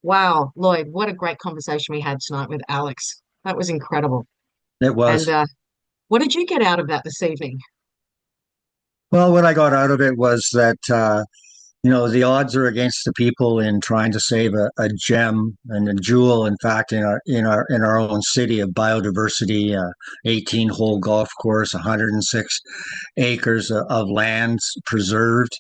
Wow, Lloyd, what a great conversation we had tonight with Alex. That was incredible. It And was. what did you get out of that this evening? Well, what I got out of it was that the odds are against the people in trying to save a gem and a jewel, in fact, in our own city of biodiversity, 18-hole golf course, 106 acres of lands preserved.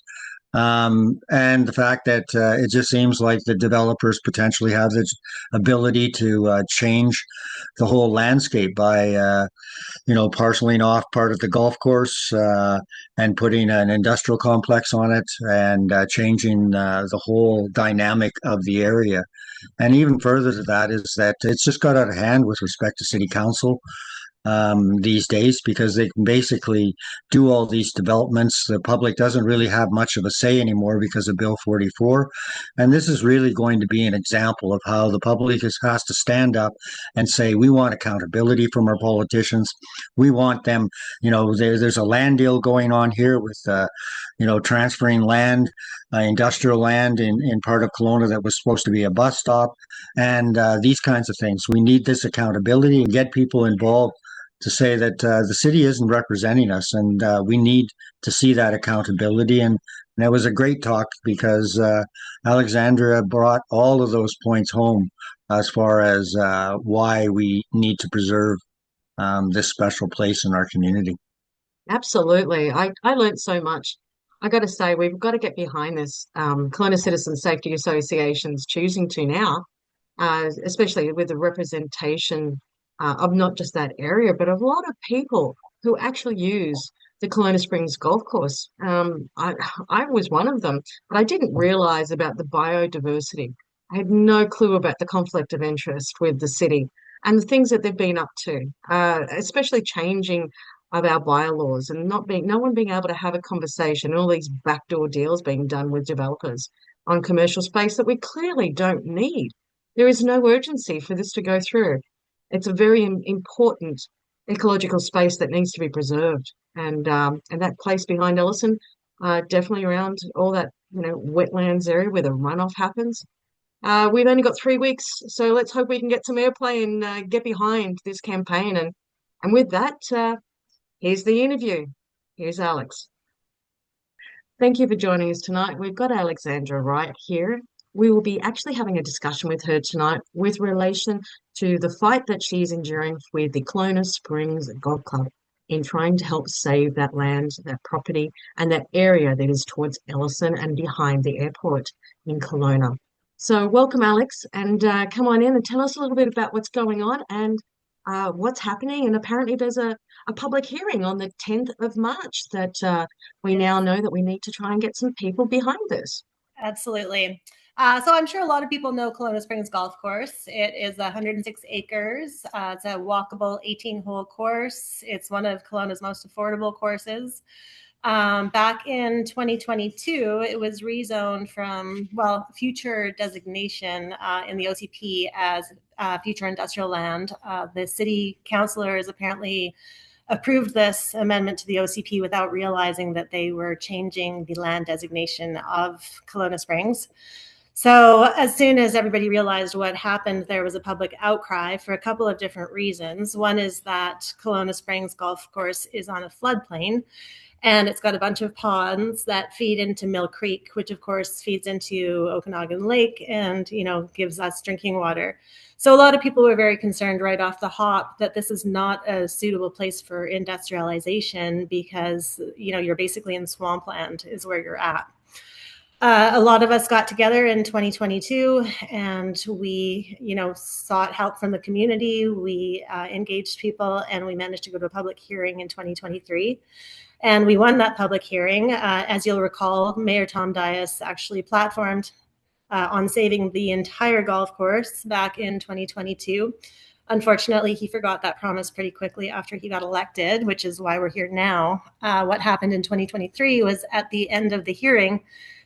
And the fact that it just seems like the developers potentially have the ability to change the whole landscape by parceling off part of the golf course and putting an industrial complex on it and changing the whole dynamic of the area. And even further to that is that it's just got out of hand with respect to city council these days because they can basically do all these developments. The public doesn't really have much of a say anymore because of Bill 44. And this is really going to be an example of how the public has to stand up and say, we want accountability from our politicians. We want them, there's a land deal going on here with, transferring land, industrial land in part of Kelowna that was supposed to be a bus stop, and these kinds of things. We need this accountability and get people involved to say that the city isn't representing us, and we need to see that accountability. And it was a great talk because Alexandra brought all of those points home as far as why we need to preserve this special place in our community. Absolutely. I learned so much. I got to say, we've got to get behind this. Kelowna Citizen Safety Association's choosing to now, especially with the representation of not just that area, but of a lot of people who actually use the Kelowna Springs Golf Course. I was one of them, but I didn't realize about the biodiversity. I had no clue about the conflict of interest with the city and the things that they've been up to, especially changing of our bylaws and no one being able to have a conversation, all these backdoor deals being done with developers on commercial space that we clearly don't need. There is no urgency for this to go through. It's a very important ecological space that needs to be preserved, and that place behind Ellison, definitely around all that wetlands area where the runoff happens. We've only got 3 weeks, so let's hope we can get some airplay and get behind this campaign. And with that, here's the interview. Here's Alex. Thank you for joining us tonight. We've got Alexandra Wright here. We will be actually having a discussion with her tonight with relation to the fight that she's enduring with the Kelowna Springs Golf Club in trying to help save that land, that property, and that area that is towards Ellison and behind the airport in Kelowna. So, welcome, Alex, and come on in and tell us a little bit about what's going on and what's happening. And apparently, there's a public hearing on the 10th of March that we Yes, now know that we need to try and get some people behind this. absolutely. So I'm sure a lot of people know Kelowna Springs Golf Course. It is 106 acres. It's a walkable 18-hole course. It's one of Kelowna's most affordable courses. Back in 2022, it was rezoned from, future designation in the OCP as future industrial land. The city councilors apparently approved this amendment to the OCP without realizing that they were changing the land designation of Kelowna Springs. So as soon as everybody realized what happened, there was a public outcry for a couple of different reasons. One is that Kelowna Springs Golf Course is on a floodplain, and it's got a bunch of ponds that feed into Mill Creek, which of course feeds into Okanagan Lake and, gives us drinking water. So a lot of people were very concerned right off the hop that this is not a suitable place for industrialization because, you're basically in swampland is where you're at. A lot of us got together in 2022 and we, sought help from the community. We engaged people and we managed to go to a public hearing in 2023. And we won that public hearing. As you'll recall, Mayor Tom Dyas actually platformed on saving the entire golf course back in 2022. Unfortunately, he forgot that promise pretty quickly after he got elected, which is why we're here now. What happened in 2023 was at the end of the hearing,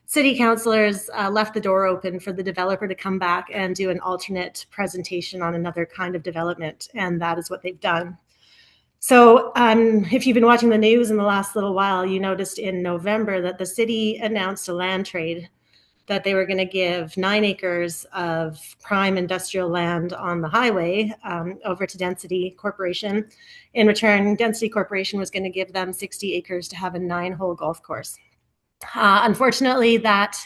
city councilors left the door open for the developer to come back and do an alternate presentation on another kind of development, and that is what they've done. So if you've been watching the news in the last little while, you noticed in November that the city announced a land trade that they were going to give 9 acres of prime industrial land on the highway over to Density Corporation. In return, Density Corporation was going to give them 60 acres to have a 9-hole golf course. Unfortunately, that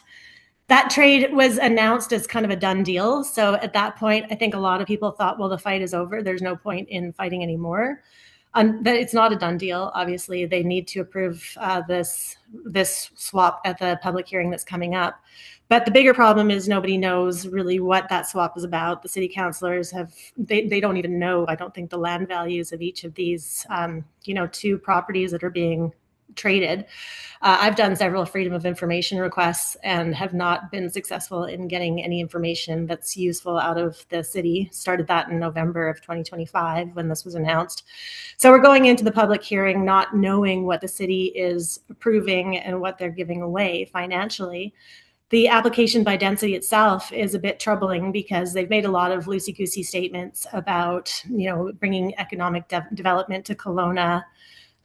trade was announced as kind of a done deal. So at that point, I think a lot of people thought, well, the fight is over. There's no point in fighting anymore. But it's not a done deal. Obviously, they need to approve this swap at the public hearing that's coming up. But the bigger problem is nobody knows really what that swap is about. The city councilors they don't even know, I don't think, the land values of each of these, 2 properties that are being traded. I've done several freedom of information requests and have not been successful in getting any information that's useful out of the city. Started that in November of 2025 when this was announced. So we're going into the public hearing not knowing what the city is approving and what they're giving away financially. The application by Density itself is a bit troubling because they've made a lot of loosey-goosey statements about, bringing economic development to Kelowna.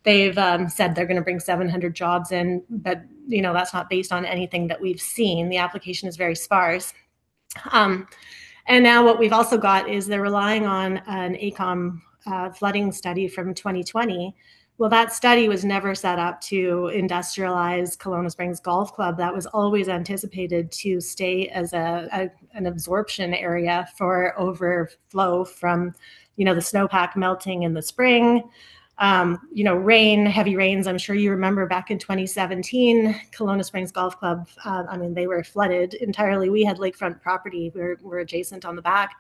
They've said they're going to bring 700 jobs in, but that's not based on anything that we've seen. The application is very sparse. And now what we've also got is they're relying on an AECOM flooding study from 2020. Well, that study was never set up to industrialize Kelowna Springs Golf Club. That was always anticipated to stay as an absorption area for overflow from, the snowpack melting in the spring. Heavy rains. I'm sure you remember back in 2017, Kelowna Springs Golf Club, they were flooded entirely. We had lakefront property. We're adjacent on the back.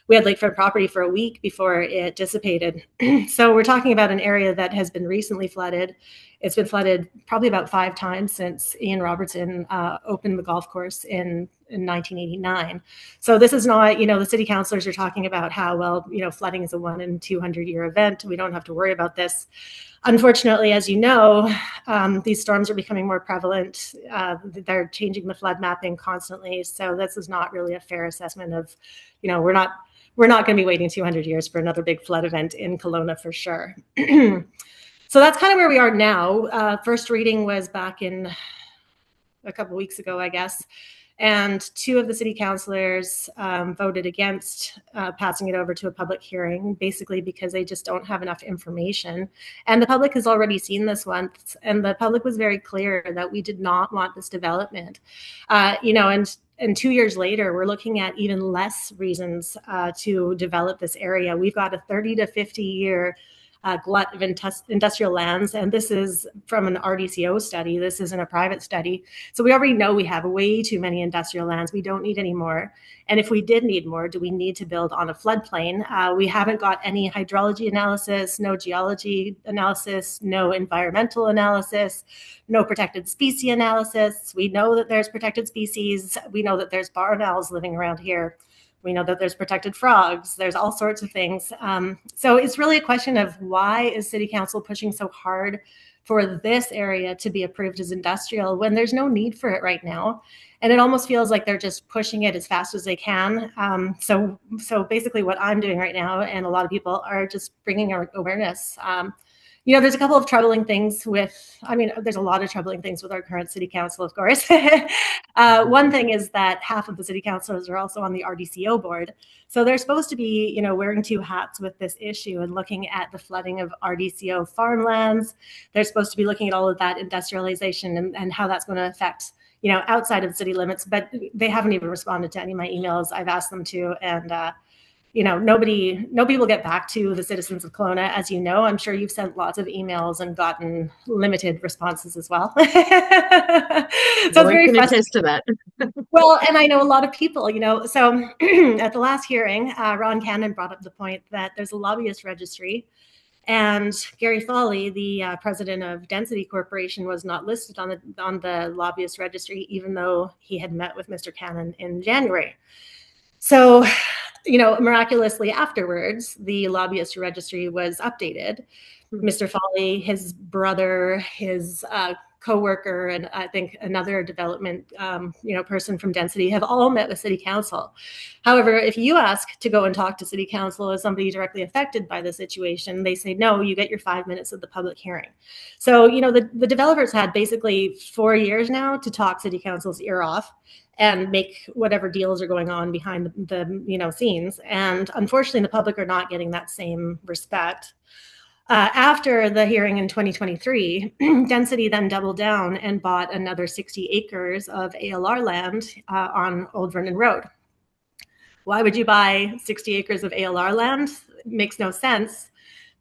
We had lakefront property for a week before it dissipated. So we're talking about an area that has been recently flooded. It's been flooded probably about 5 times since Ian Robertson opened the golf course in 1989. So this is not, the city councilors are talking about how, flooding is a 1 in 200 year event. We don't have to worry about this. Unfortunately, as you know, these storms are becoming more prevalent. They're changing the flood mapping constantly. So this is not really a fair assessment of, we're not going to be waiting 200 years for another big flood event in Kelowna for sure. So that's kind of where we are now. First reading was back in a couple weeks ago, I guess. And 2 of the city councilors voted against passing it over to a public hearing, basically because they just don't have enough information. And the public has already seen this once, and the public was very clear that we did not want this development. And 2 years later, we're looking at even less reasons to develop this area. We've got a 30 to 50 year glut of industrial lands. And this is from an RDCO study. This isn't a private study. So we already know we have way too many industrial lands. We don't need any more. And if we did need more, do we need to build on a floodplain? We haven't got any hydrology analysis, no geology analysis, no environmental analysis, no protected species analysis. We know that there's protected species. We know that there's barn owls living around here. We know that there's protected frogs. There's all sorts of things. So it's really a question of why is City Council pushing so hard for this area to be approved as industrial when there's no need for it right now? And it almost feels like they're just pushing it as fast as they can. So basically what I'm doing right now, and a lot of people are just bringing awareness. There's a couple of troubling things there's a lot of troubling things with our current city council, of course. One thing is that half of the city councilors are also on the RDCO board. So they're supposed to be, wearing 2 hats with this issue and looking at the flooding of RDCO farmlands. They're supposed to be looking at all of that industrialization and how that's going to affect, outside of the city limits, but they haven't even responded to any of my emails. I've asked them to, and nobody will get back to the citizens of Kelowna. As you know, I'm sure you've sent lots of emails and gotten limited responses as well. So it's very frustrating. Attest to that. Well, and I know a lot of people, so at the last hearing, Ron Cannon brought up the point that there's a lobbyist registry, and Gary Foley, the president of Density Corporation, was not listed on the lobbyist registry, even though he had met with Mr. Cannon in January. So, miraculously afterwards, the lobbyist registry was updated. Mr. Foley, his brother, his co-worker, and I think another development, person from Density have all met with City Council. However, if you ask to go and talk to City Council as somebody directly affected by the situation, they say, no, you get your 5 minutes of the public hearing. So, the developers had basically 4 years now to talk City Council's ear off. and make whatever deals are going on behind the scenes. And unfortunately, the public are not getting that same respect. After the hearing in 2023, Density then doubled down and bought another 60 acres of ALR land on Old Vernon Road. Why would you buy 60 acres of ALR land? It makes no sense.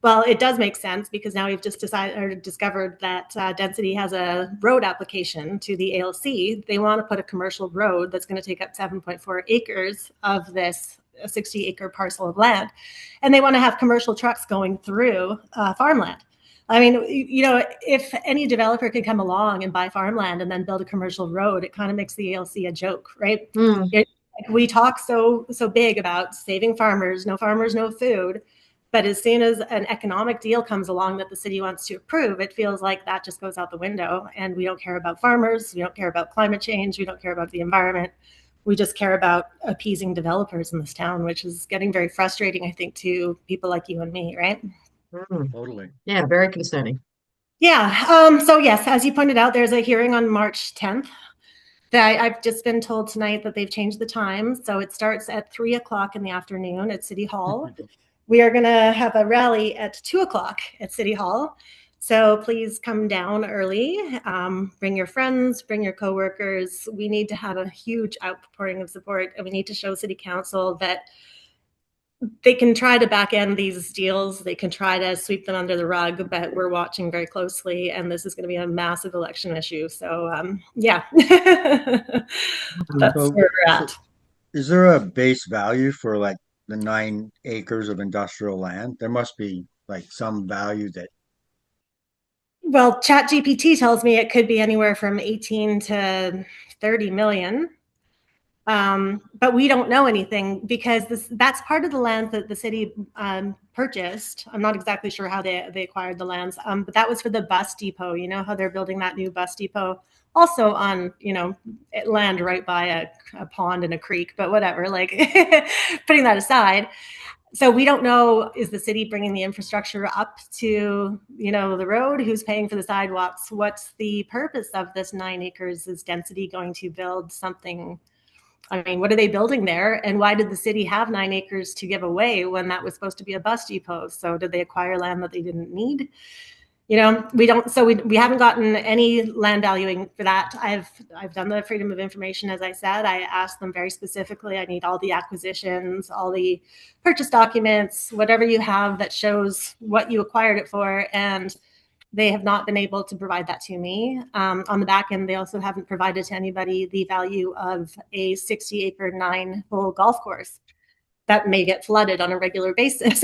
Well, it does make sense because now we've just discovered that Density has a road application to the ALC. They want to put a commercial road that's going to take up 7.4 acres of this 60-acre parcel of land. And they want to have commercial trucks going through farmland. I mean, if any developer could come along and buy farmland and then build a commercial road, it kind of makes the ALC a joke, right? We talk so big about saving farmers, no food. But as soon as an economic deal comes along that the city wants to approve, it feels like that just goes out the window. And we don't care about farmers. We don't care about climate change. We don't care about the environment. We just care about appeasing developers in this town, which is getting very frustrating, I think, to people like you and me, right? Totally. Yeah, very concerning. Yeah. So yes, as you pointed out, there's a hearing on March 10th. I've just been told tonight that they've changed the time. So it starts at 3 o'clock in the afternoon at City Hall. We are going to have a rally at 2 o'clock at City Hall. So please come down early. Bring your friends, bring your coworkers. We need to have a huge outpouring of support, and we need to show City Council that they can try to back end these deals. They can try to sweep them under the rug, but we're watching very closely, and this is going to be a massive election issue. So, yeah, that's where we're at. Is there a base value for like the 9 acres of industrial land? There must be like some value that. Well, ChatGPT tells me it could be anywhere from 18 to 30 million. But we don't know anything because that's part of the land that the city purchased. I'm not exactly sure how they acquired the lands, but that was for the bus depot. You know how they're building that new bus depot also on, land right by a pond and a creek, but whatever, like putting that aside. So we don't know, is the city bringing the infrastructure up to, the road? Who's paying for the sidewalks? What's the purpose of this 9 acres? Is Density going to build something? I mean, what are they building there? And why did the city have 9 acres to give away when that was supposed to be a bus depot? So did they acquire land that they didn't need? We don't, so we haven't gotten any land valuing for that. I've done the freedom of information. As I said, I asked them very specifically, I need all the acquisitions, all the purchase documents, whatever you have that shows what you acquired it for. And they have not been able to provide that to me. On the back end, they also haven't provided to anybody the value of a 60-acre 9-hole golf course that may get flooded on a regular basis.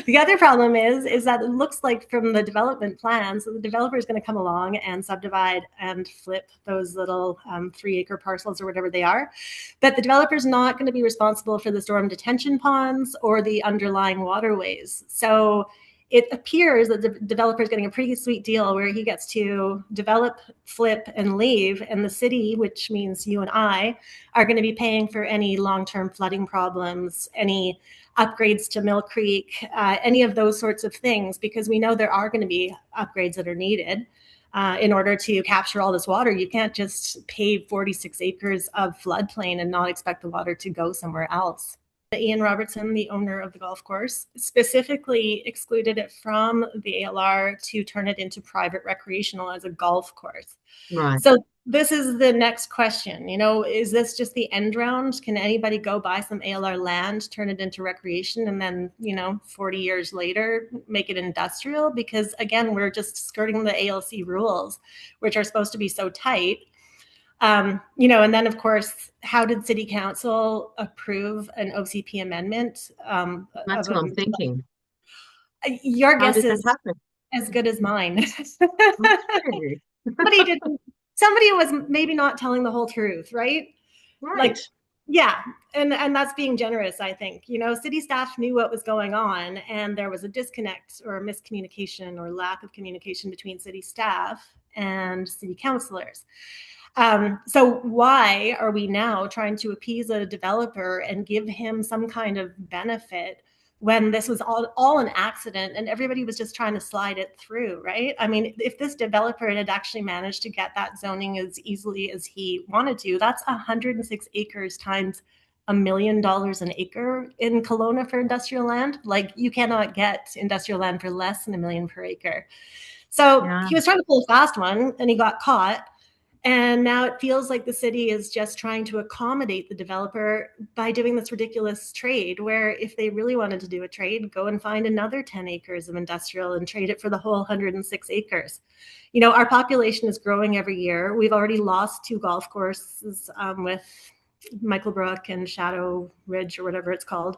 The other problem is that it looks like from the development plans, the developer is going to come along and subdivide and flip those little 3-acre parcels or whatever they are. But the developer is not going to be responsible for the storm detention ponds or the underlying waterways. So it appears that the developer is getting a pretty sweet deal where he gets to develop, flip, and leave. And the city, which means you and I, are going to be paying for any long-term flooding problems, any upgrades to Mill Creek, any of those sorts of things, because we know there are going to be upgrades that are needed in order to capture all this water. You can't just pave 46 acres of floodplain and not expect the water to go somewhere else. Ian Robertson, the owner of the golf course, specifically excluded it from the ALR to turn it into private recreational as a golf course. Right. So this is the next question. Is this just the end round? Can anybody go buy some ALR land, turn it into recreation, and then, 40 years later, make it industrial? Because again, we're just skirting the ALC rules, which are supposed to be so tight. And then of course, how did City Council approve an OCP amendment? That's what I'm thinking. Your guess is happen? as good as mine. Somebody was maybe not telling the whole truth, right? Right. Yeah. And that's being generous, I think. City staff knew what was going on, and there was a disconnect or a miscommunication or lack of communication between city staff and city councilors. So why are we now trying to appease a developer and give him some kind of benefit when this was all an accident and everybody was just trying to slide it through, right? I mean, if this developer had actually managed to get that zoning as easily as he wanted to, that's 106 acres times $1 million an acre in Kelowna for industrial land. Like, you cannot get industrial land for less than $1 million per acre. So Yeah. he was trying to pull a fast one and he got caught. And now it feels like the city is just trying to accommodate the developer by doing this ridiculous trade, where if they really wanted to do a trade, go and find another 10 acres of industrial and trade it for the whole 106 acres. You know, our population is growing every year. We've already lost 2 golf courses with Michael Brook and Shadow Ridge or whatever it's called.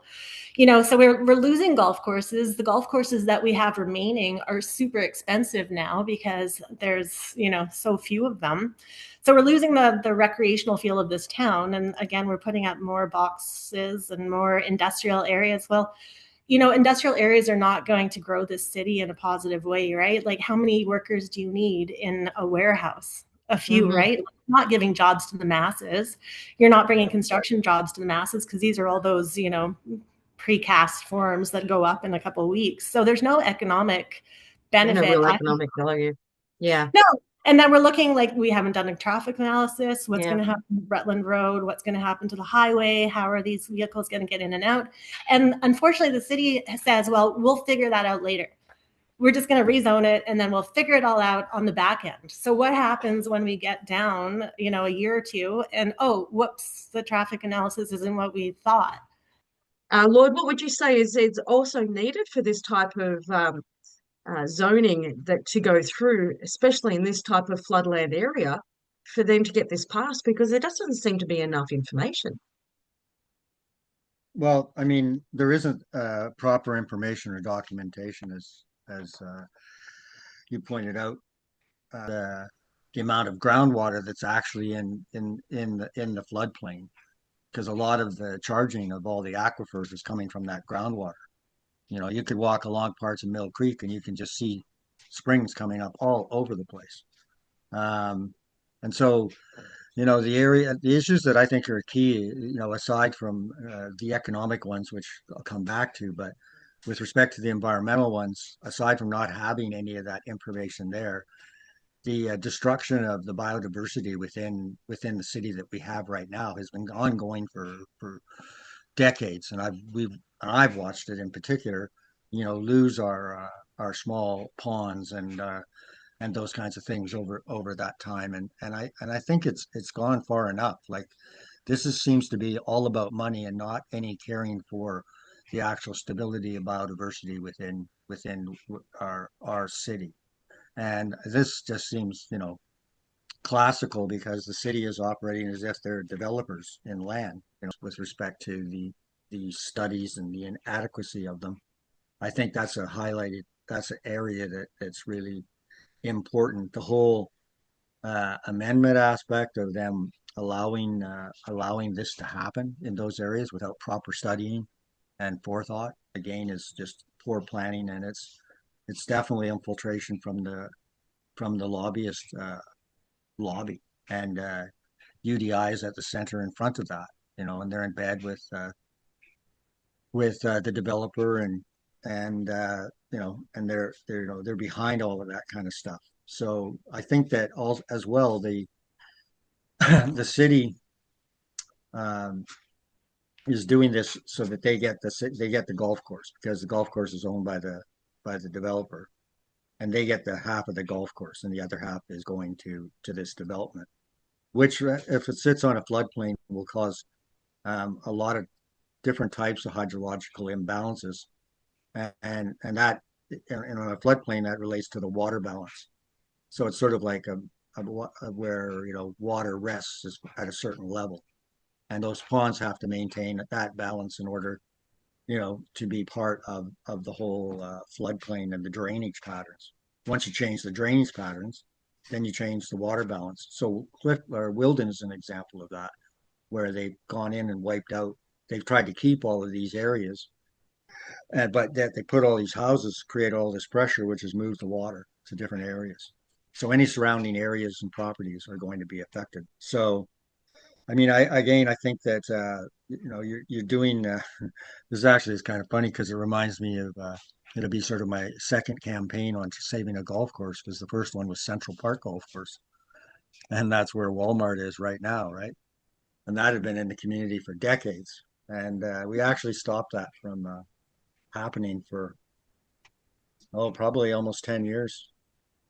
You know, so we're losing golf courses. The golf courses that we have remaining are super expensive now because there's, you know, so few of them. So we're losing the recreational feel of this town. And again, we're putting up more boxes and more industrial areas. Well, you know, industrial areas are not going to grow this city in a positive way, right? Like, how many workers do you need in a warehouse? A few, Hmm. right? Not giving jobs to the masses. You're not bringing construction jobs to the masses because these are all those, you know, precast forms that go up in a couple of weeks. So there's no economic There's no benefit. real economic value. Yeah. No. And then we're looking like we haven't done a traffic analysis. What's Yeah. going to happen to Rutland Road? What's going to happen to the highway? How are these vehicles going to get in and out? And unfortunately, the city says, well, we'll figure that out later. We're just going to rezone it and then we'll figure it all out on the back end. So what happens when we get down, you know, a year or two and, oh, whoops, the traffic analysis isn't what we thought? Lloyd, what would you say is also needed for this type of zoning that to go through, especially in this type of floodland area, for them to get this passed? Because there doesn't seem to be enough information. Well, I mean, there isn't proper information or documentation, as you pointed out. The amount of groundwater that's actually in the floodplain, because a lot of the charging of all the aquifers is coming from that groundwater. You know, you could walk along parts of Mill Creek and you can just see springs coming up all over the place. Um, and so, you know, the issues that I think are key, you know, aside from the economic ones, which I'll come back to, but with respect to the environmental ones, aside from not having any of that information there, the destruction of the biodiversity within the city that we have right now has been ongoing for decades, and I've watched it in particular, you know, lose our small ponds and those kinds of things over that time, and I think it's gone far enough. Like, seems to be all about money and not any caring for the actual stability of biodiversity within our city. And this just seems, you know, classical because the city is operating as if they're developers in land, you know, with respect to the studies and the inadequacy of them. I think that's an area that's really important. The whole amendment aspect of them allowing this to happen in those areas without proper studying and forethought, again, is just poor planning, and it's definitely infiltration from the lobbyist lobby, and UDI is at the center in front of that, you know, and they're in bed with the developer, and you know, and they're you know, they're behind all of that kind of stuff. So I think that all as well, the the city um, is doing this so that they get the golf course, because the golf course is owned by the developer, and they get the half of the golf course, and the other half is going to this development, which, if it sits on a floodplain, will cause a lot of different types of hydrological imbalances, and that on a floodplain that relates to the water balance. So it's sort of like a where, you know, water rests is at a certain level, and those ponds have to maintain that balance in order, you know, to be part of the whole floodplain and the drainage patterns. Once you change the drainage patterns, then you change the water balance. So Cliff or Wilden is an example of that, where they've gone in and wiped out. They've tried to keep all of these areas, but that they put all these houses, create all this pressure, which has moved the water to different areas. So any surrounding areas and properties are going to be affected. So, I mean, I think that you're doing this actually is kind of funny because it reminds me of it'll be sort of my second campaign on saving a golf course because the first one was Central Park Golf Course, and that's where Walmart is right now, right? And that had been in the community for decades, and we actually stopped that from happening for probably almost 10 years.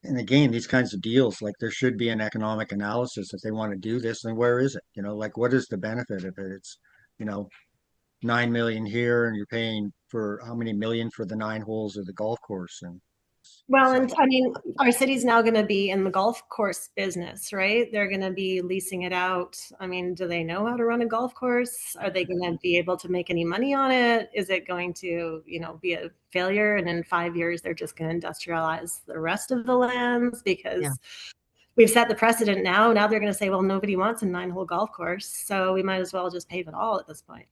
And again, these kinds of deals, like there should be an economic analysis if they want to do this, then where is it? Like what is the benefit of it? It's, you know, 9 million here and you're paying for how many million for the 9 holes of the golf course. And Well, so and I mean, our city's now going to be in the golf course business, right? They're going to be leasing it out. I mean, do they know how to run a golf course? Are they going to be able to make any money on it? Is it going to, be a failure? And in 5 years, they're just going to industrialize the rest of the lands Yeah. because we've set the precedent now. Now they're going to say, well, nobody wants a 9-hole golf course. So we might as well just pave it all at this point.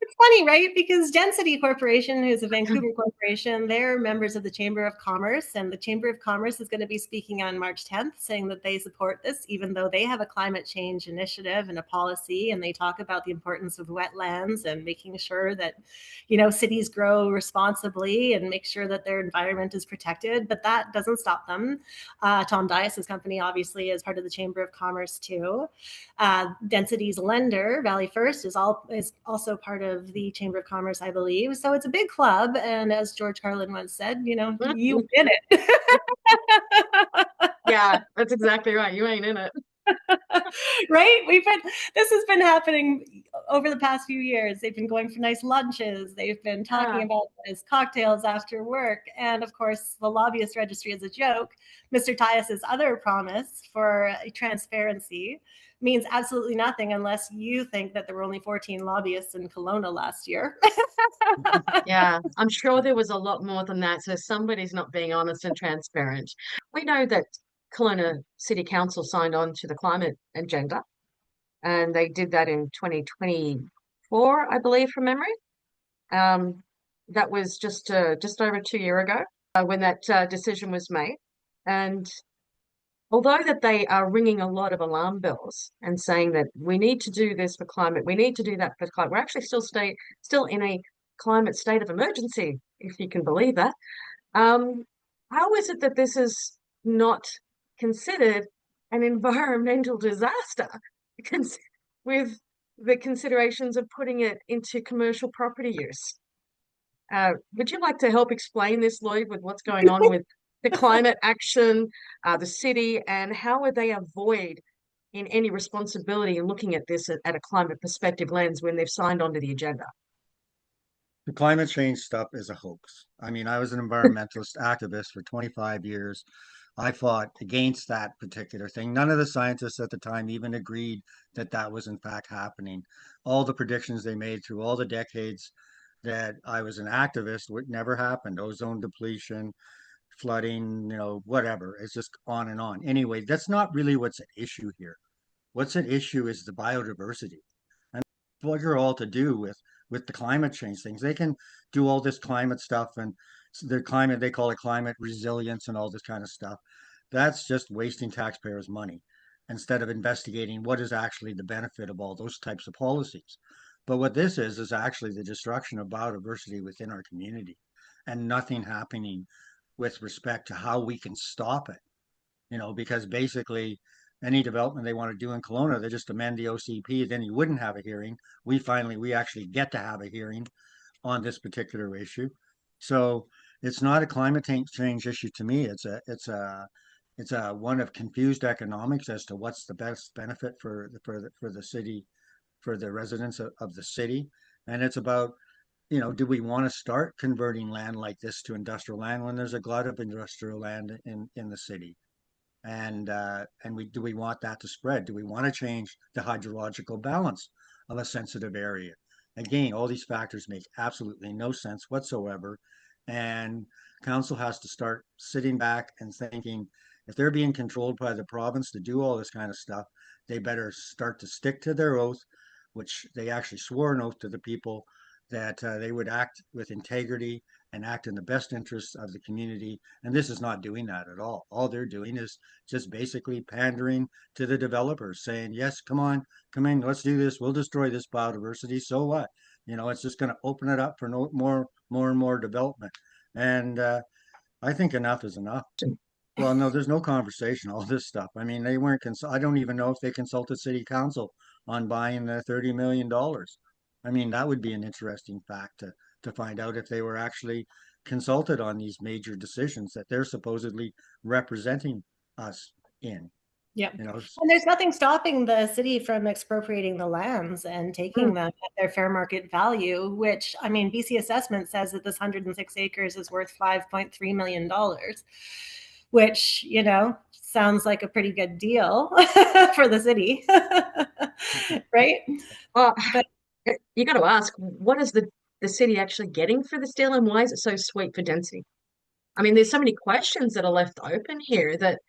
It's funny, right? Because Density Corporation, who's a Vancouver corporation, they're members of the Chamber of Commerce, and the Chamber of Commerce is going to be speaking on March 10th, saying that they support this, even though they have a climate change initiative and a policy, and they talk about the importance of wetlands and making sure that, cities grow responsibly and make sure that their environment is protected. But that doesn't stop them. Tom Dyas's company, obviously, is part of the Chamber of Commerce too. Density's lender, Valley First, is also part of the Chamber of Commerce, I believe. So it's a big club. And as George Carlin once said, you in it. Yeah, that's exactly right. You ain't in it. Right? This has been happening over the past few years. They've been going for nice lunches. They've been talking about nice cocktails after work. And of course, the lobbyist registry is a joke. Mr. Tyus's other promise for transparency means absolutely nothing unless you think that there were only 14 lobbyists in Kelowna last year. Yeah, I'm sure there was a lot more than that. So somebody's not being honest and transparent. We know that Kelowna City Council signed on to the climate agenda, and they did that in 2024, I believe, from memory. Um, that was just over 2 years ago when that decision was made. And although that they are ringing a lot of alarm bells and saying that we need to do this for climate, we need to do that for climate, we're actually still in a climate state of emergency, if you can believe that. Um, how is it that this is not considered an environmental disaster with the considerations of putting it into commercial property use? Would you like to help explain this, Lloyd, with what's going on with the climate action, the city, and how would they avoid in any responsibility in looking at this at a climate perspective lens when they've signed onto the agenda? the climate change stuff is a hoax. I mean, I was an environmentalist activist for 25 years. I fought against that particular thing. None of the scientists at the time even agreed that that was in fact happening. All the predictions they made through all the decades that I was an activist would never happened. Ozone depletion, flooding, whatever. It's just on and on. Anyway, that's not really what's at issue here. What's at issue is the biodiversity. And what you're all to do with the climate change things. They can do all this climate stuff and their climate, they call it climate resilience and all this kind of stuff. That's just wasting taxpayers' money instead of investigating what is actually the benefit of all those types of policies. But what this is actually the destruction of biodiversity within our community and nothing happening with respect to how we can stop it, because basically any development they want to do in Kelowna, they just amend the OCP, then you wouldn't have a hearing. We actually get to have a hearing on this particular issue. So it's not a climate change issue to me. It's a one of confused economics as to what's the best benefit for the city, for the residents of the city. And it's about, do we want to start converting land like this to industrial land when there's a glut of industrial land in the city? And do we want that to spread? Do we want to change the hydrological balance of a sensitive area? Again, all these factors make absolutely no sense whatsoever, and council has to start sitting back and thinking, if they're being controlled by the province to do all this kind of stuff, they better start to stick to their oath, which they actually swore an oath to the people that they would act with integrity and act in the best interests of the community. And this is not doing that at all. All they're doing is just basically pandering to the developers, saying, yes, come on, come in, let's do this. We'll destroy this biodiversity. So what? It's just going to open it up for more and more development. And I think enough is enough. Well, no, there's no conversation, all this stuff. I mean, they weren't, I don't even know if they consulted city council on buying the $30 million. I mean, that would be an interesting fact to find out if they were actually consulted on these major decisions that they're supposedly representing us in. Yeah. You know, And there's nothing stopping the city from expropriating the lands and taking them at their fair market value, which, I mean, BC assessment says that this 106 acres is worth $5.3 million, which, sounds like a pretty good deal for the city, right? Well, But you got to ask, what is the city actually getting for this deal, and why is it so sweet for density? I mean, there's so many questions that are left open here that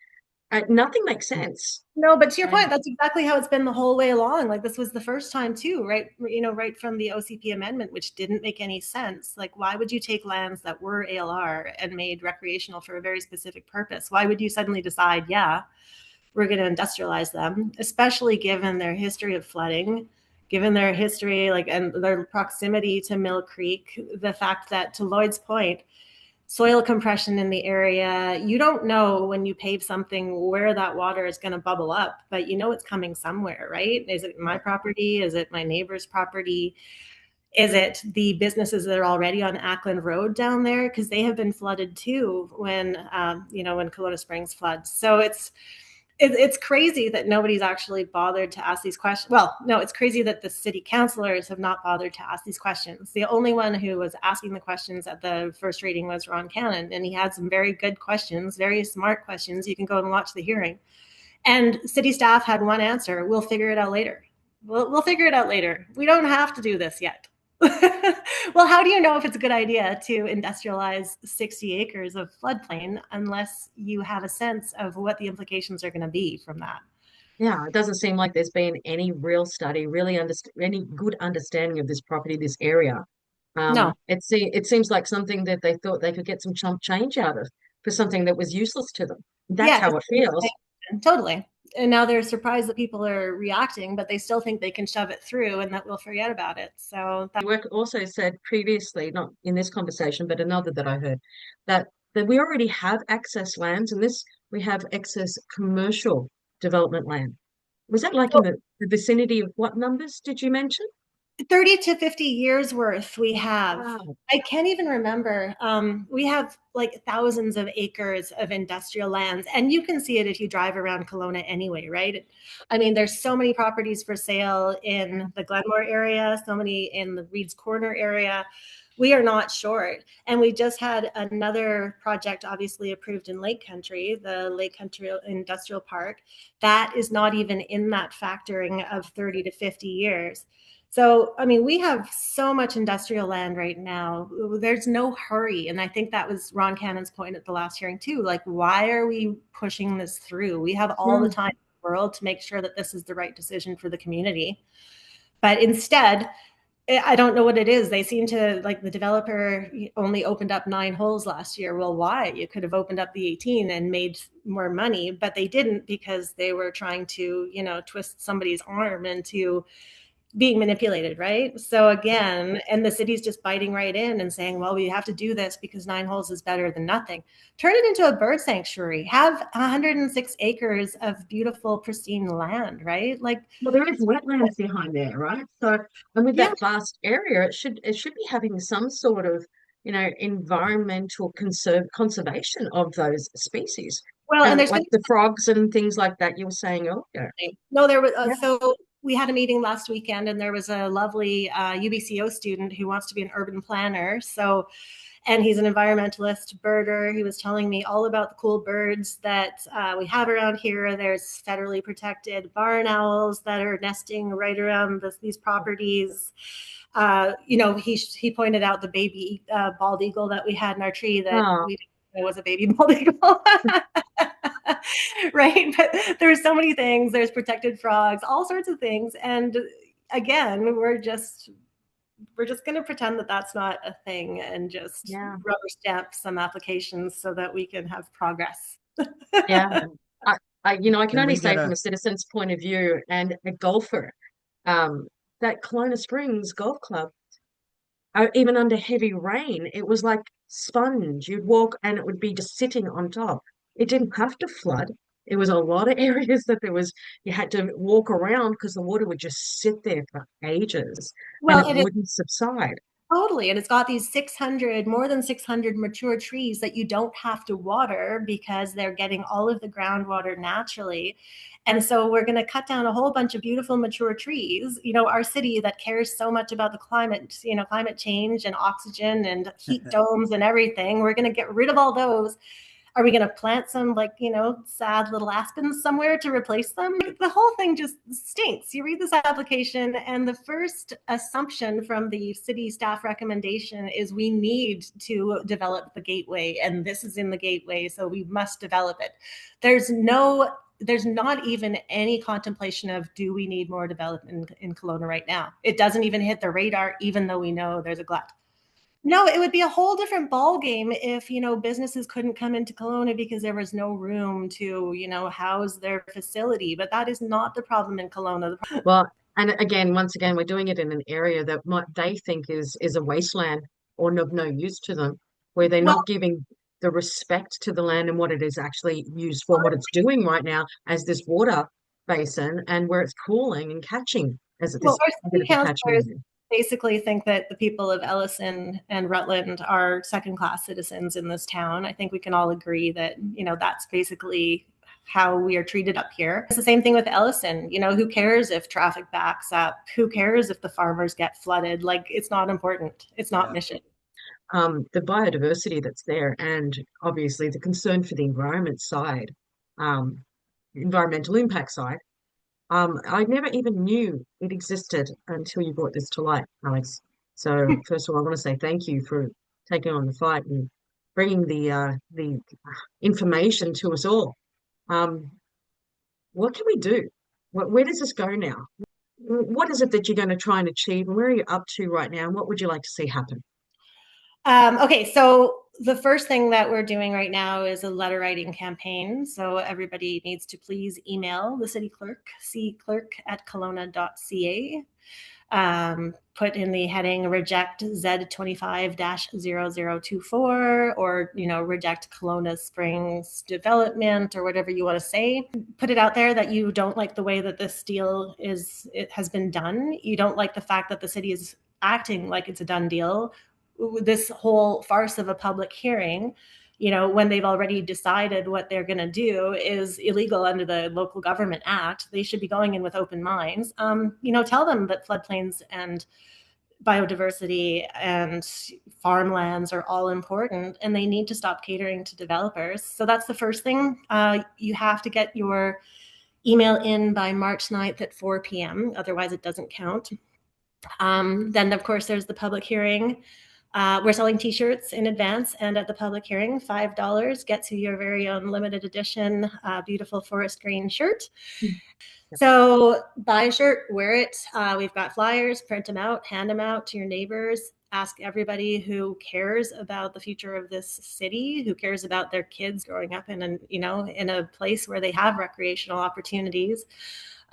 nothing makes sense. no, but to your point, that's exactly how it's been the whole way along. Like, this was the first time too, right? Right from the OCP amendment, which didn't make any sense. Like, why would you take lands that were ALR and made recreational for a very specific purpose? Why would you suddenly decide, yeah, we're going to industrialize them, especially given their history of flooding, given their history, and their proximity to Mill Creek, the fact that, to Lloyd's point, soil compression in the area. You don't know when you pave something where that water is going to bubble up, but it's coming somewhere, right? Is it my property? Is it my neighbor's property? Is it the businesses that are already on Ackland Road down there? Because they have been flooded too when Kelowna Springs floods. So it's crazy that nobody's actually bothered to ask these questions. Well, no, it's crazy that the city councilors have not bothered to ask these questions. The only one who was asking the questions at the first reading was Ron Cannon, and he had some very good questions, very smart questions. You can go and watch the hearing. And city staff had one answer: we'll figure it out later. We'll figure it out later. We don't have to do this yet. Well, how do you know if it's a good idea to industrialize 60 acres of floodplain unless you have a sense of what the implications are going to be from that? Yeah, it doesn't seem like there's been any real study, really any good understanding of this property, this area. No. It seems like something that they thought they could get some chump change out of for something that was useless to them. That's Yeah, how it feels. totally. And now they're surprised that people are reacting, but they still think they can shove it through and that we'll forget about it. So Work also said previously, not in this conversation, but another that I heard, that we already have access lands, and this we have excess commercial development land. Was that like in the vicinity of what numbers did you mention? 30 to 50 years worth we have. Wow. I can't even remember. We have like thousands of acres of industrial lands, and you can see it if you drive around Kelowna anyway, right? I mean, there's so many properties for sale in the Glenmore area, so many in the Reed's Corner area. We are not short. And we just had another project obviously approved in Lake Country, the Lake Country Industrial Park. That is not even in that factoring of 30 to 50 years. So, I mean, we have so much industrial land right now. There's no hurry. And I think that was Ron Cannon's point at the last hearing too. Like, why are we pushing this through? We have all the time in the world to make sure that this is the right decision for the community. But instead, I don't know what it is. They seem to, like, the developer only opened up 9 holes last year. Well, why? You could have opened up the 18 and made more money, but they didn't because they were trying to, twist somebody's arm into being manipulated, right? So again, and the city's just biting right in and saying, well, we have to do this because 9 holes is better than nothing. Turn it into a bird sanctuary. Have 106 acres of beautiful, pristine land, right? Like, well, there is wetlands behind there, right? So, and with that vast area, it should be having some sort of, environmental conservation of those species. Well, and there's like the frogs and things like that you were saying earlier. No, there was so we had a meeting last weekend, and there was a lovely UBCO student who wants to be an urban planner. So, and he's an environmentalist birder. He was telling me all about the cool birds that we have around here. There's federally protected barn owls that are nesting right around these properties. He pointed out the baby bald eagle that we had in our tree that we didn't know was a baby bald eagle. Right? But there's so many things. There's protected frogs, all sorts of things. And again, we're just we're just going to pretend that that's not a thing and just Yeah. rubber stamp some applications so that we can have progress. Yeah. I can Can only we say get from a a citizen's point of view and a golfer, that Kelowna Springs Golf Club, even under heavy rain, it was like sponge. You'd walk and it would be just sitting on top. It didn't have to flood. It was a lot of areas that you had to walk around because the water would just sit there for ages and Well, it it is wouldn't subside. totally. And it's got these 600, more than 600 mature trees that you don't have to water because they're getting all of the groundwater naturally. And so we're going to cut down a whole bunch of beautiful mature trees. Our city that cares so much about the climate, climate change and oxygen and heat domes and everything. We're going to get rid of all those. Are we going to plant some sad little aspens somewhere to replace them? The whole thing just stinks. You read this application and the first assumption from the city staff recommendation is we need to develop the gateway, and this is in the gateway, so we must develop it. There's not even any contemplation of, do we need more development in Kelowna right now? It doesn't even hit the radar, even though we know there's a glut. No, it would be a whole different ball game if, businesses couldn't come into Kelowna because there was no room to, house their facility. But that is not the problem in Kelowna. Well, and again, once again, we're doing it in an area that they think is a wasteland or of no use to them, where they're Well, not giving the respect to the land and what it is actually used for, what it's doing right now as this water basin, and where it's cooling and catching as well, this our bit city of a catchment councilors area. basically think that the people of Ellison and Rutland are second-class citizens in this town. I think we can all agree that, that's basically how we are treated up here. It's the same thing with Ellison. Who cares if traffic backs up? Who cares if the farmers get flooded? Like, it's not important. It's not yeah. mission. The biodiversity that's there, and obviously the concern for the environment side, environmental impact side. I never even knew it existed until you brought this to light, Alex. So first of all, I want to say thank you for taking on the fight and bringing the information to us all. Um, what can we do? Where does this go now? What is it that you're going to try and achieve, and where are you up to right now? And what would you like to see happen? Okay, so the first thing that we're doing right now is a letter writing campaign. So everybody needs to please email the city clerk, cclerk@kelowna.ca. Put in the heading reject Z25-0024 or, reject Kelowna Springs development or whatever you want to say. Put it out there that you don't like the way that this deal has been done. You don't like the fact that the city is acting like it's a done deal. This whole farce of a public hearing, when they've already decided what they're going to do is illegal under the Local Government Act. They should be going in with open minds. Tell them that floodplains and biodiversity and farmlands are all important, and they need to stop catering to developers. So that's the first thing. You have to get your email in by March 9th at 4 p.m. Otherwise, it doesn't count. Then, of course, there's the public hearing. We're selling t-shirts in advance, and at the public hearing, $5 gets you your very own limited edition beautiful forest green shirt. So buy a shirt, wear it. We've got flyers, print them out, hand them out to your neighbors. Ask everybody who cares about the future of this city, who cares about their kids growing up in a place where they have recreational opportunities,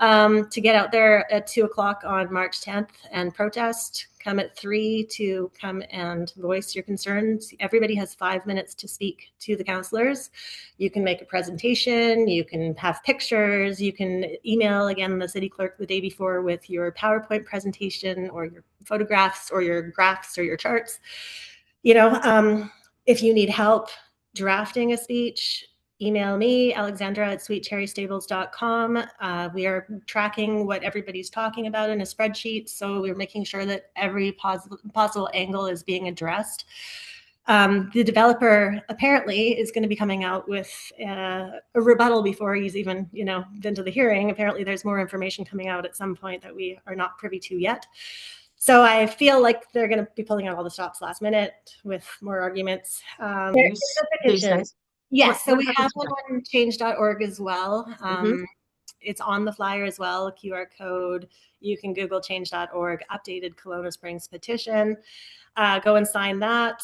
to get out there at 2:00 on March 10th and protest. Come at 3 to come and voice your concerns. Everybody has 5 minutes to speak to the councillors. You can make a presentation, you can have pictures, you can email again the city clerk the day before with your PowerPoint presentation or your photographs or your graphs or your charts. If you need help drafting a speech, email me, Alexandra at sweetcherrystables.com. We are tracking what everybody's talking about in a spreadsheet. So we're making sure that every possible angle is being addressed. The developer apparently is going to be coming out with a rebuttal before he's even, been to the hearing. Apparently there's more information coming out at some point that we are not privy to yet. So I feel like they're going to be pulling out all the stops last minute with more arguments. These days? Yes, so What we have happens one to on change.org as well. that? It's on the flyer as well, a QR code. You can Google change.org updated Kelowna Springs petition. Go and sign that.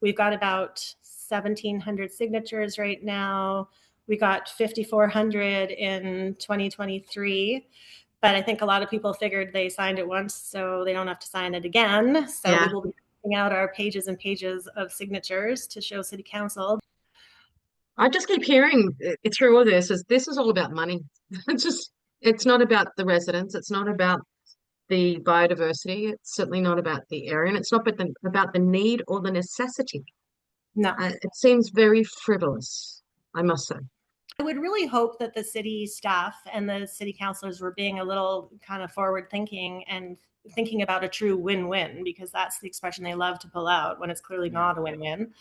We've got about 1,700 signatures right now. We got 5,400 in 2023. But I think a lot of people figured they signed it once, so they don't have to sign it again. So we will be putting out our pages and pages of signatures to show City Council. I just keep hearing it through all this is all about money. It's not about the residents. It's not about the biodiversity. It's certainly not about the area, and it's not about the need or the necessity. No. It seems very frivolous, I must say. I would really hope that the city staff and the city councilors were being a little kind of forward thinking and thinking about a true win-win, because that's the expression they love to pull out when it's clearly not a win-win.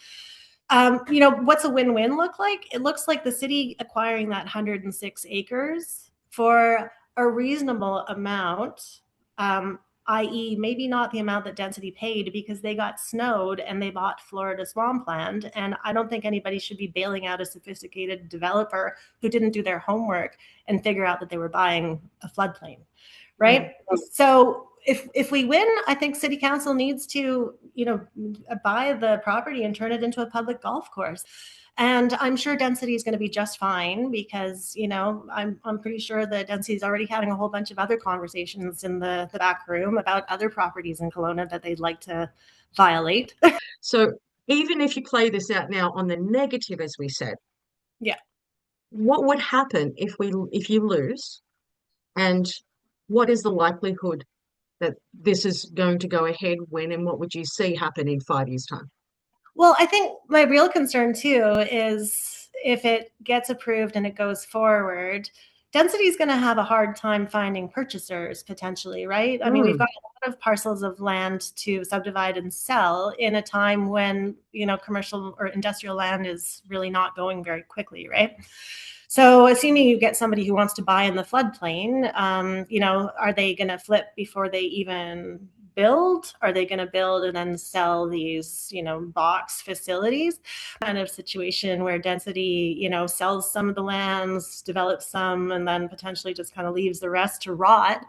What's a win-win look like? It looks like the city acquiring that 106 acres for a reasonable amount, i.e. maybe not the amount that density paid, because they got snowed and they bought Florida swampland. And I don't think anybody should be bailing out a sophisticated developer who didn't do their homework and figure out that they were buying a floodplain, right? Mm-hmm. So if we win, I think City Council needs to, buy the property and turn it into a public golf course. And I'm sure density is going to be just fine, because, I'm pretty sure that density is already having a whole bunch of other conversations in the back room about other properties in Kelowna that they'd like to violate. So even if you play this out now on the negative, as we said, yeah, what would happen if you lose, and what is the likelihood that this is going to go ahead when, and what would you see happen in 5 years' time? Well, I think my real concern too is if it gets approved and it goes forward, density is going to have a hard time finding purchasers potentially, right? I mean, we've got a lot of parcels of land to subdivide and sell in a time when, commercial or industrial land is really not going very quickly, right? So assuming you get somebody who wants to buy in the floodplain, are they going to flip before they even build? Are they going to build and then sell these, box facilities? Kind of situation where density, sells some of the lands, develops some, and then potentially just kind of leaves the rest to rot.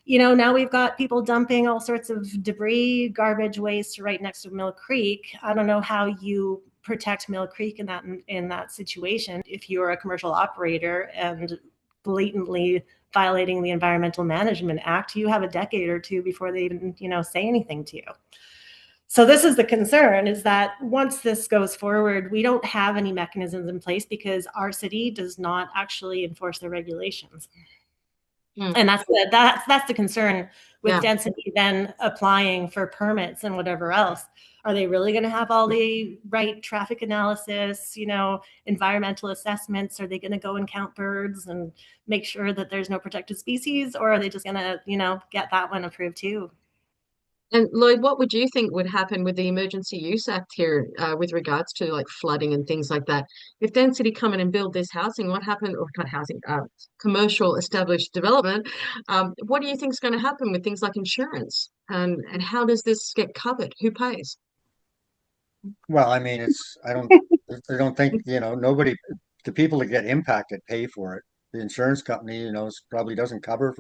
Now we've got people dumping all sorts of debris, garbage, waste right next to Mill Creek. I don't know how you protect Mill Creek in that situation if you're a commercial operator and blatantly violating the Environmental Management Act. You have a decade or two before they even say anything to you. So this is the concern, is that once this goes forward, we don't have any mechanisms in place because our city does not actually enforce the regulations. And that's the concern with density then applying for permits and whatever else. Are they really going to have all the right traffic analysis, environmental assessments? Are they going to go and count birds and make sure that there's no protected species? Or are they just going to, get that one approved too? And Lloyd, what would you think would happen with the Emergency Use Act here with regards to like flooding and things like that? If density come in and build this housing, what happened, or not housing, commercial established development, what do you think is going to happen with things like insurance? And how does this get covered? Who pays? Well, I mean, I don't think, nobody, the people that get impacted pay for it. The insurance company, probably doesn't cover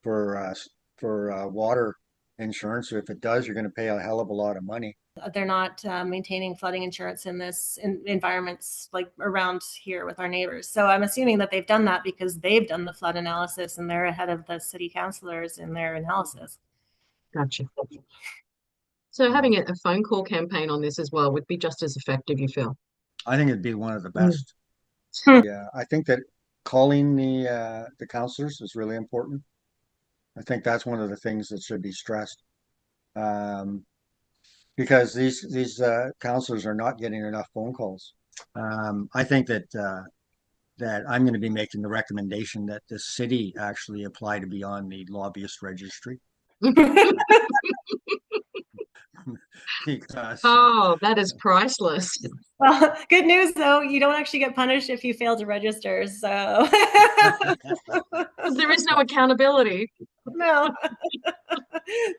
for water insurance. If it does, you're going to pay a hell of a lot of money. They're not maintaining flooding insurance in this environments like around here with our neighbors. So I'm assuming that they've done that because they've done the flood analysis and they're ahead of the city councilors in their analysis. Gotcha. So having a phone call campaign on this as well would be just as effective, you feel? I think it'd be one of the best. Yeah, I think that calling the councilors is really important. I think that's one of the things that should be stressed, because these councilors are not getting enough phone calls. I think that I'm going to be making the recommendation that the city actually apply to be on the lobbyist registry. Because, that is priceless. Well, good news though, you don't actually get punished if you fail to register. So there is no accountability. No.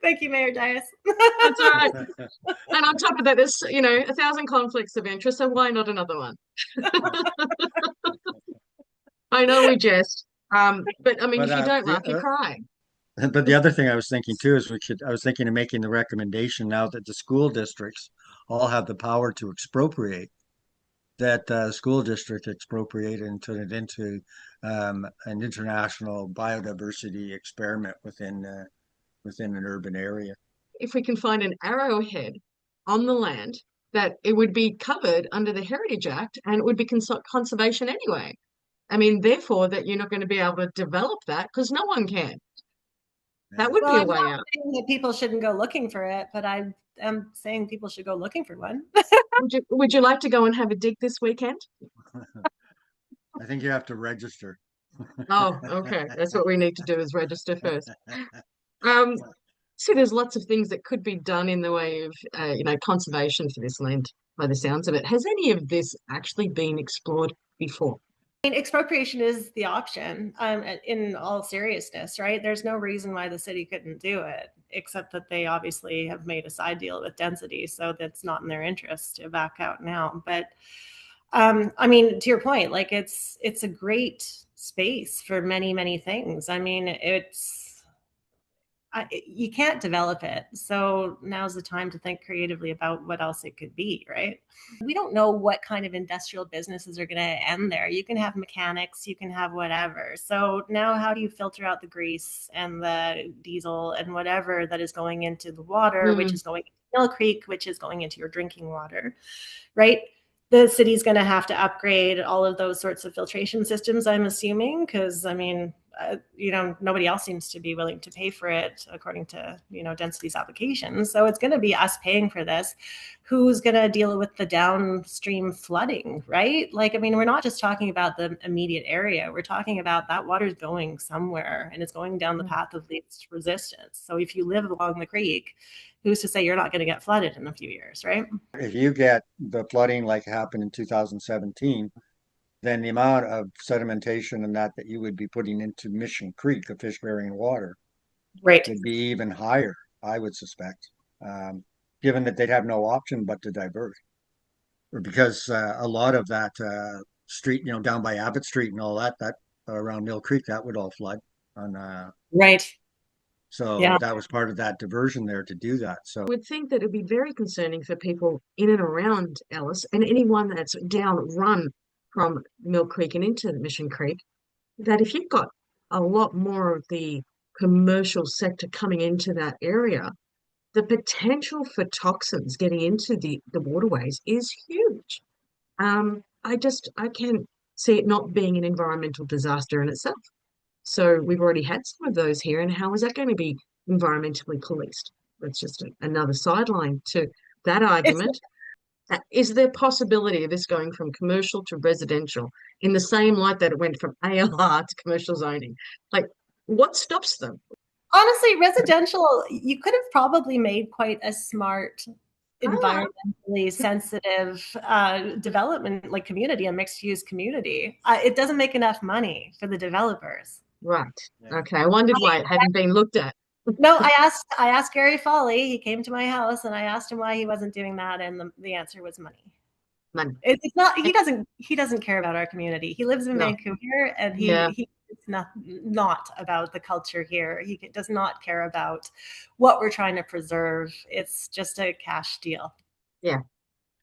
Thank you, Mayor Dyas. That's all right. And on top of that, there's 1,000 conflicts of interest. So why not another one? I know we jest. But I mean, But if you don't laugh, you the cry. but the other thing I was thinking too is I was thinking of making the recommendation now that the school districts all have the power to expropriate, that school district expropriate and turn it into an international biodiversity experiment within an urban area. If we can find an arrowhead on the land, that it would be covered under the Heritage Act and it would be conservation anyway. I mean, therefore, that you're not going to be able to develop that because no one can. That Yeah. would Well, be a I'm way not out. saying that people shouldn't go looking for it, but I am saying people should go looking for one. Would you like to go and have a dig this weekend? I think you have to register. Oh, okay. That's what we need to do is register first. Um, so there's lots of things that could be done in the way of, conservation for this land, by the sounds of it. Has any of this actually been explored before? I mean, expropriation is the option, in all seriousness, right? There's no reason why the city couldn't do it, except that they obviously have made a side deal with density, so that's not in their interest to back out now. But I mean, to your point, like it's a great space for many, many things. I mean, you can't develop it. So now's the time to think creatively about what else it could be, right? We don't know what kind of industrial businesses are going to end there. You can have mechanics, you can have whatever. So now, how do you filter out the grease and the diesel and whatever that is going into the water, which Mm, is going into Mill Creek, which is going into your drinking water, right? The city's going to have to upgrade all of those sorts of filtration systems, I'm assuming, because I mean, nobody else seems to be willing to pay for it according to, density's applications. So it's going to be us paying for this. Who's going to deal with the downstream flooding, right? Like, I mean, we're not just talking about the immediate area. We're talking about that water's going somewhere and it's going down the path of least resistance. So if you live along the creek, who's to say you're not going to get flooded in a few years, right? If you get the flooding like happened in 2017, then the amount of sedimentation and that you would be putting into Mission Creek, the fish-bearing water, Right. would be even higher, I would suspect, given that they'd have no option but to divert. Or because a lot of that street, down by Abbott Street and all that around Mill Creek, that would all flood. On Right. So Yeah. that was part of that diversion there to do that. So would think that it'd be very concerning for people in and around Ellis and anyone that's down run from Mill Creek and into Mission Creek, that if you've got a lot more of the commercial sector coming into that area, the potential for toxins getting into the waterways is huge. I can't see it not being an environmental disaster in itself. So we've already had some of those here, and how is that going to be environmentally policed? That's just another sideline to that It's argument. Is there possibility of this going from commercial to residential in the same light that it went from ALR to commercial zoning? Like, what stops them? honestly residential. You could have probably made quite a smart, Ah, environmentally sensitive development, like community, a mixed use community. It doesn't make enough money for the developers. right. yeah, Okay. I wondered why it hadn't been looked at. No, I asked Gary Foley. He came to my house, and I asked him why he wasn't doing that, and the answer was money. Money. It's not. He doesn't care about our community. He lives in No. Vancouver, and Yeah. it's not about the culture here. He does not care about what we're trying to preserve. It's just a cash deal. Yeah.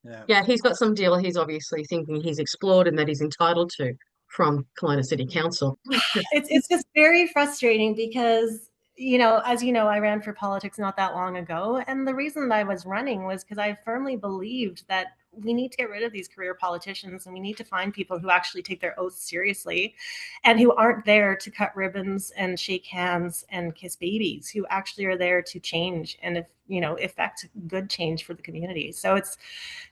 yeah. Yeah. He's got some deal he's obviously thinking he's explored and that he's entitled to from Kelowna City Council. It's just very frustrating because, as you know, I ran for politics not that long ago, and the reason that I was running was because I firmly believed that we need to get rid of these career politicians and we need to find people who actually take their oaths seriously and who aren't there to cut ribbons and shake hands and kiss babies, who actually are there to change and, if effect good change for the community. So it's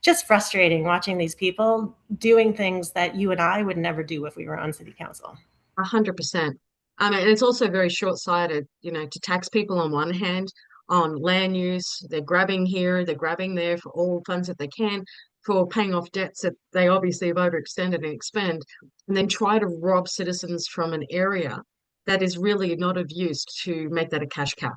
just frustrating watching these people doing things that you and I would never do if we were on city council. 100%. I mean, it's also very short-sighted, to tax people on one hand on land use. They're grabbing here, they're grabbing there for all funds that they can for paying off debts that they obviously have overextended and expend, and then try to rob citizens from an area that is really not of use to make that a cash cow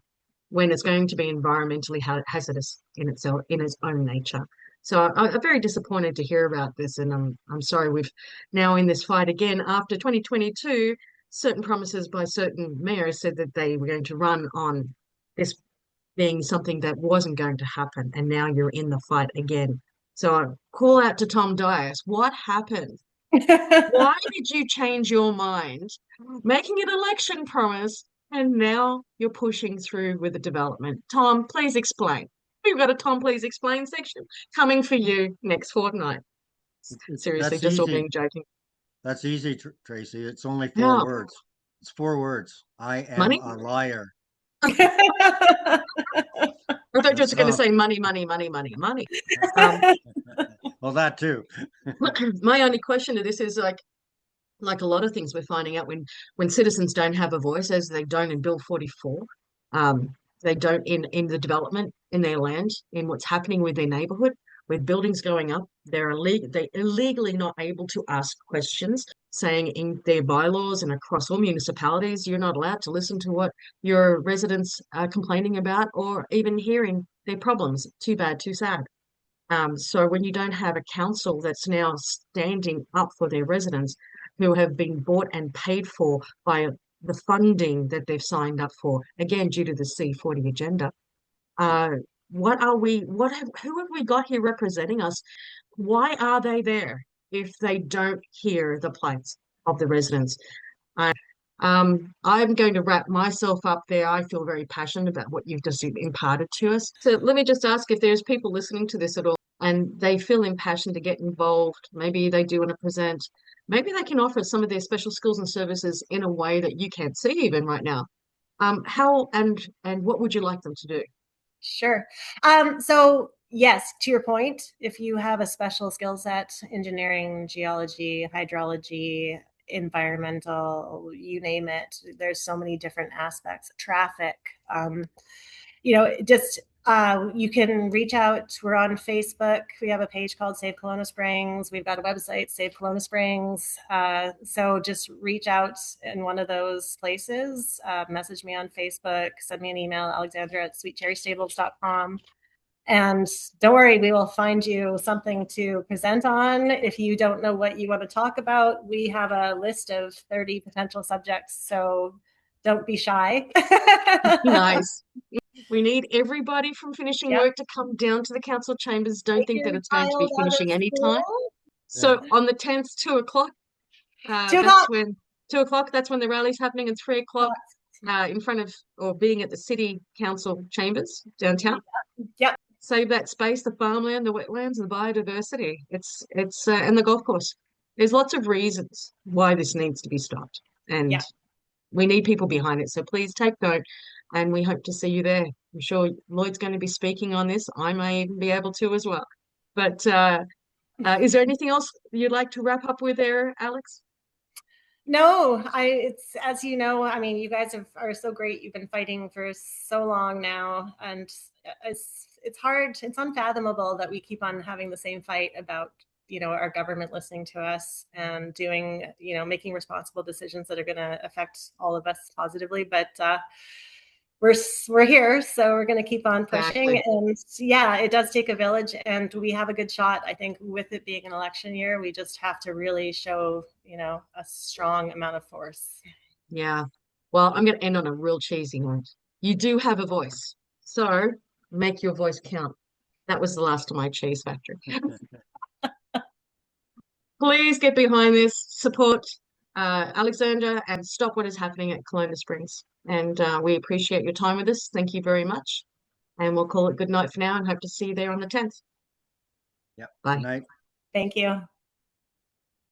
when it's going to be environmentally hazardous in itself, in its own nature. So I'm very disappointed to hear about this, and I'm sorry we've now in this fight again after 2022. certain promises by certain mayors said that they were going to run on this being something that wasn't going to happen, and now you're in the fight again. So I call out to Tom Dyas. What happened? Why did you change your mind, making an election promise, and now you're pushing through with the development? Tom, please explain. We've got a Tom, please explain section coming for you next fortnight. Seriously, That's just all easy. being joking. That's easy, Tracy. It's only four Yeah, words. It's 4 words. I am money. a liar. I thought you were That's just going to all. say money, money, money, money, money. Um, Well, that too. my only question to this is like a lot of things we're finding out when citizens don't have a voice, as they don't in Bill 44, um, they don't in the development in their land, in what's happening with their neighborhood, with buildings going up, they're illegally not able to ask questions, saying in their bylaws and across all municipalities, you're not allowed to listen to what your residents are complaining about or even hearing their problems. Too bad, too sad. So when you don't have a council that's now standing up for their residents who have been bought and paid for by the funding that they've signed up for, again, due to the C40 agenda, uh, who have we got here representing us? Why are they there if they don't hear the plights of the residents? I'm going to wrap myself up there. I feel very passionate about what you've just imparted to us. So let me just ask if there's people listening to this at all and they feel impassioned to get involved. Maybe they do want to present. Maybe they can offer some of their special skills and services in a way that you can't see even right now. How and what would you like them to do? Sure. So yes, to your point, if you have a special skill set, engineering, geology, hydrology, environmental, you name it, there's so many different aspects, traffic, just you can reach out. We're on Facebook. We have a page called Save Kelowna Springs. We've got a website, Save Kelowna Springs. So just reach out in one of those places. Message me on Facebook. Send me an email, alexandra@sweetcherrystables.com. And don't worry, we will find you something to present on. If you don't know what you want to talk about, we have a list of 30 potential subjects. So don't be shy. Nice. We need everybody from finishing Yep. work to come down to the council chambers. Don't Take think that your it's going to be child out of finishing any time. school. So on the 10th, 2 o'clock, 2 o'clock. 2 o'clock, that's when the rally's happening, and 3 o'clock, in front of or being at the city council chambers downtown. Yep. Save that space, the farmland, the wetlands, and the biodiversity. It's and the golf course. There's lots of reasons why this needs to be stopped, and Yeah. we need people behind it. So please take note, and we hope to see you there. I'm sure Lloyd's going to be speaking on this. I may even be able to as well. But is there anything else you'd like to wrap up with there, Alex? No, it's as you know, I mean, you guys are so great. You've been fighting for so long now, and it's hard. It's unfathomable that we keep on having the same fight about our government listening to us and doing making responsible decisions that are going to affect all of us positively. But we're here, so we're going to keep on pushing. Exactly. And yeah, it does take a village, and we have a good shot. I think with it being an election year, we just have to really show a strong amount of force. Yeah. Well, I'm going to end on a real cheesy note. You do have a voice, so make your voice count. That was the last of my cheese factory. Please get behind this, support Alexandra, and stop what is happening at Kelowna Springs. And we appreciate your time with us. Thank you very much. And we'll call it good night for now and hope to see you there on the 10th. Yep. Bye. Good night. Thank you.